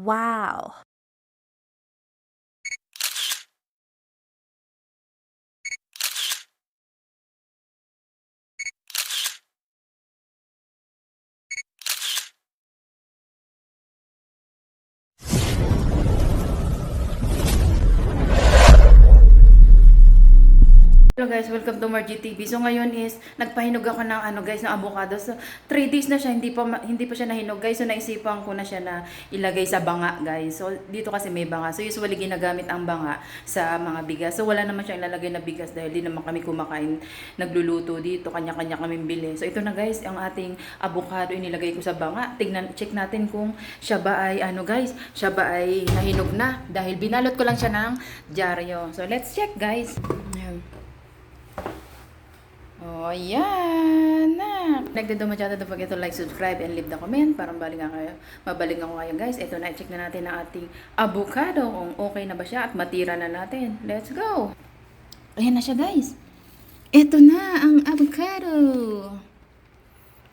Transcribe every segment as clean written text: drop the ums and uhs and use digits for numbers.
Wow. Hello guys, welcome to Margie TV. So ngayon is nagpahinog ako ng guys, ng avocado. So 3 days na siya, hindi pa siya nahinog guys. So naisipan ko na siya na ilagay sa banga guys. So dito kasi may banga. So usually ginagamit ang banga sa mga bigas. So wala naman siyang ilalagay na bigas dahil di naman kami kumakain, nagluluto dito, kanya-kanya kami bili. So ito na guys, ang ating avocado inilagay ko sa banga. Check natin kung siya ba ay guys, siya ba ay nahinog na dahil binalot ko lang siya ng dyaryo. So let's check guys. Ayan. Oh, yan na. Nagdito masyado, don't forget to like, subscribe, and leave the comment para mabalikan ko kayo guys. Ito na, i-check na natin ang ating avocado kung okay na ba siya at matira na natin. Let's go! Ayan na siya guys. Ito na ang avocado.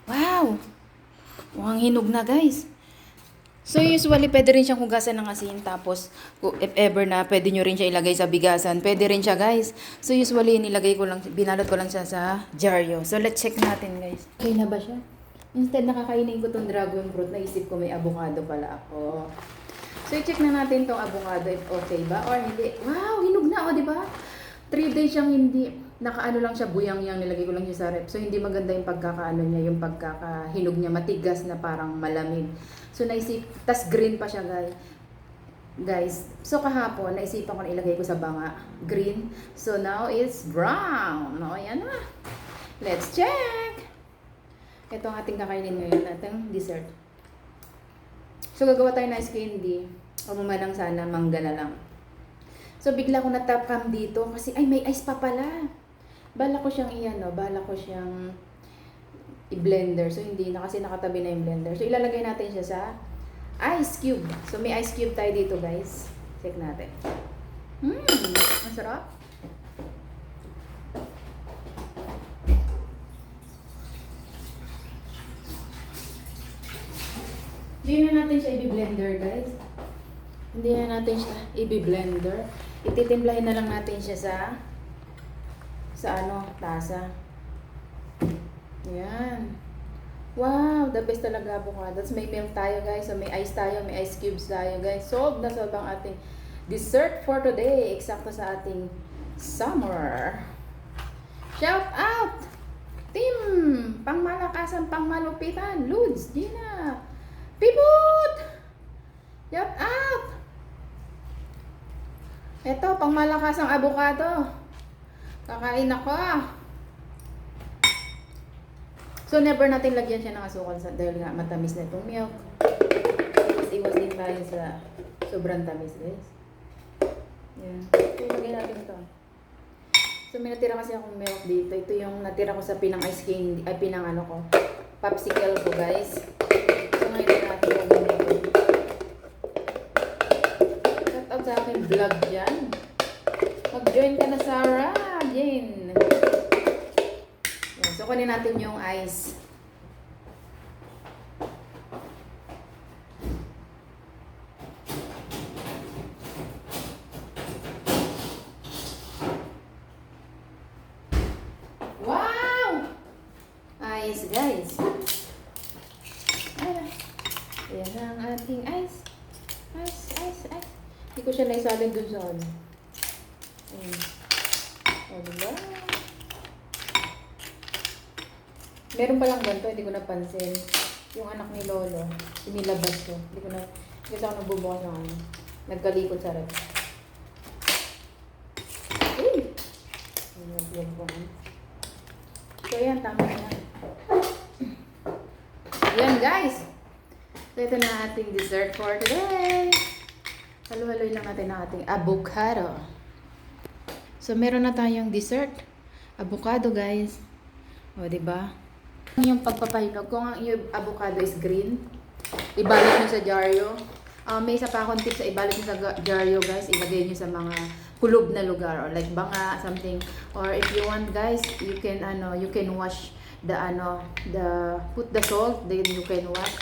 Wow! Mukhang hinog na guys. So usually pwede rin siyang hugasan ng asin, tapos if ever na pwede nyo rin siya ilagay sa bigasan, pwede rin siya guys. So usually binalot ko lang siya sa dyaryo. So let's check natin guys. Okay na ba siya? Instead nakakainin ko tong dragon fruit, naisip ko may avocado pala ako. So i-check na natin tong avocado if okay ba or hindi. Wow, hinog na, di ba? 3 days siyang hindi, nakaano lang siya, buyang-yang, nilagay ko lang siya sa rep. So hindi maganda yung pagkakaano niya, yung pagkakahinog niya, matigas na parang malamig. So naisip, tas green pa siya guys. So kahapon, naisipan ko na ilagay ko sa banga, green. So now it's brown. No, yan na. Let's check. Ito ang ating kakainin ngayon, ating dessert. So gagawa tayo ng ice candy. O mamanang sana, mangga na lang. So bigla ko natapkam dito kasi ay may ice pa pala. Bala ko siyang i-blender. So hindi na kasi nakatabi na yung blender. So ilalagay natin siya sa ice cube. So may ice cube tayo dito guys. Check natin. Ang sarap. Hindi na natin siya i-blender guys. Hindi na natin siya i-blender. Ititimplahin na lang natin siya sa tasa. Yan. Wow, the best talaga avocado. May milk tayo guys. So may ice tayo, may ice cubes tayo guys. Solved na solved ang ating dessert for today. Eksakto sa ating summer. Shout out! Team! Pangmalakasan, pangmalupitan. Ludes, Gina. Piput! Shout out! Ito, pangmalakasang avocado. Kakain ako. So, never natin lagyan siya ng asukal dahil nga matamis na itong milk. Iwas din tayo sa sobrang tamis, guys. Yan. So, lagyan natin ito. So, may natira kasi akong milk dito. Ito yung natira ko sa pinang ice candy, ay pinang popsicle ko, guys. So, ngayon natin lagyan ito. Shout out sa aking vlog dyan. Mag-join ka na, Sarah. Jane. So, kunin natin yung ice. Wow! Ice, guys. Ayan ang ating ice. Ice. Hindi ko siya naisalin dun sa ano. Ayan. O, diba? Meron palang ganito, hindi ko napansin. Yung anak ni Lolo, inilabas ko. Hindi ako nagbubukas ng nagkalikot sa rep. Uy! So yan, tama na. Yan guys! So ito na ating dessert for today. Halo-haloy lang natin ang ating avocado. So meron na tayong dessert. Avocado guys. O, diba? Yung pagpapahinog, kung ang yung avocado is green, ibalot nyo sa dyaryo. May isa pa akong tip sa ibalot nyo sa dyaryo guys, ilagay nyo sa mga kulob na lugar or like banga, something. Or if you want guys, you can wash put the salt, then you can wash.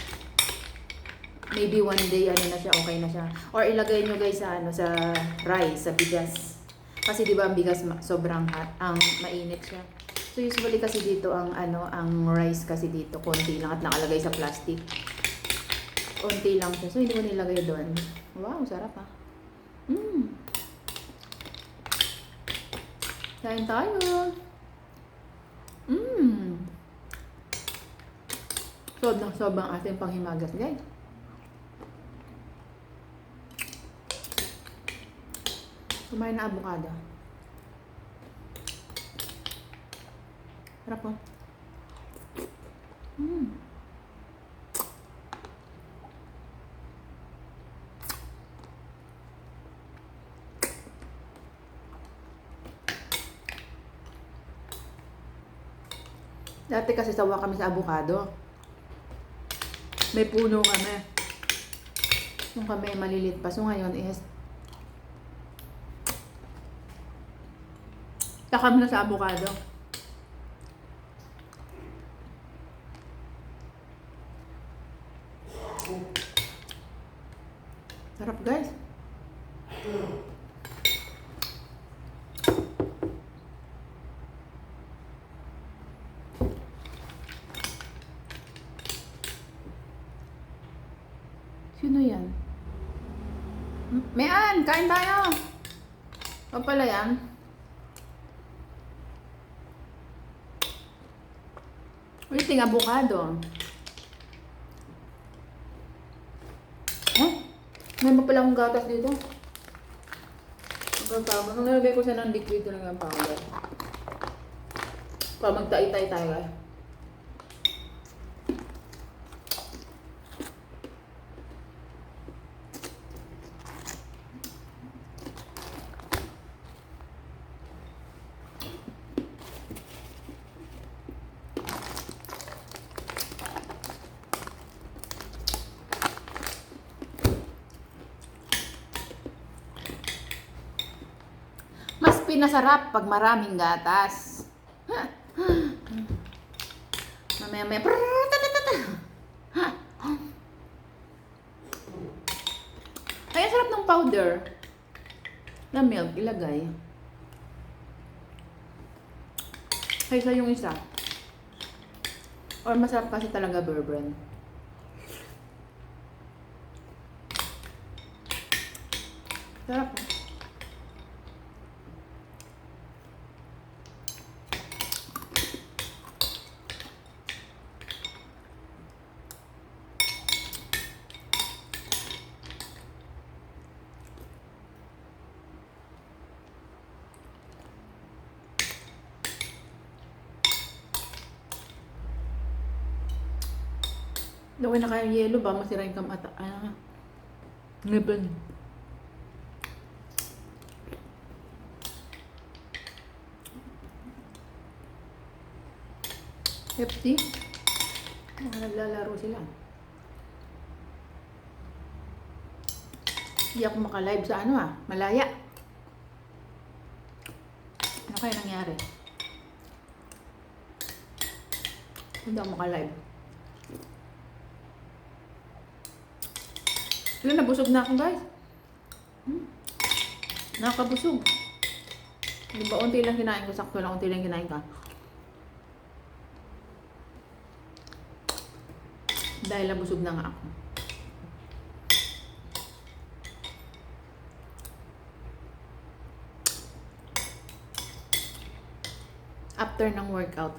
maybe one day ano na siya, okay na siya. Or ilagay nyo guys sa ano, sa rice, sa bigas. Kasi 'di ba ang bigas sobrang hot, ang mainit siya. So usually kasi dito ang ano, ang rice kasi dito konti lang at nakalagay sa plastic. Konti lang siya. So hindi ko nilagay doon. Wow, sarap ah. Kain tayo. Sobrang ating panghimagas, guys. Kumain na avocado. Sarap po. Dati kasi sawa kami sa avocado. May puno kami. Nung kami malilit pa. So ngayon is takam na sa avocado. Sarap guys. Sino yan? Mayan, kain tayo. O pala yan. Uliting avocado. May pa pala akong gatas dito. Nung nalagay ko siya ng liquid ko ng powder. Para magtay-tay tayo guys. Mas pinasarap pag maraming gatas. Mamaya-maya. Kaya sarap ng powder na milk ilagay. Kaysa yung isa. Or masarap kasi talaga bourbon. Sarap. Laway na kayang yelo ba? Masira yung kamata. Ngipin. Pepsi. Naglalaro sila. Hindi ako maka-live sa Malaya. Ano kaya nangyari? Hindi ako maka-live. Sila nabusog na ako guys. Nakakabusog. Di ba unti lang kinain ko? Sakto lang unti lang kinain ka. Dahil nabusog na nga ako. After ng workout.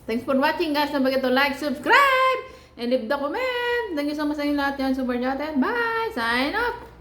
Thanks for watching guys. Don't forget to like, subscribe, and leave the comment. Thank you so much sa inyo lahat yan. Super natin. Bye! Sign off!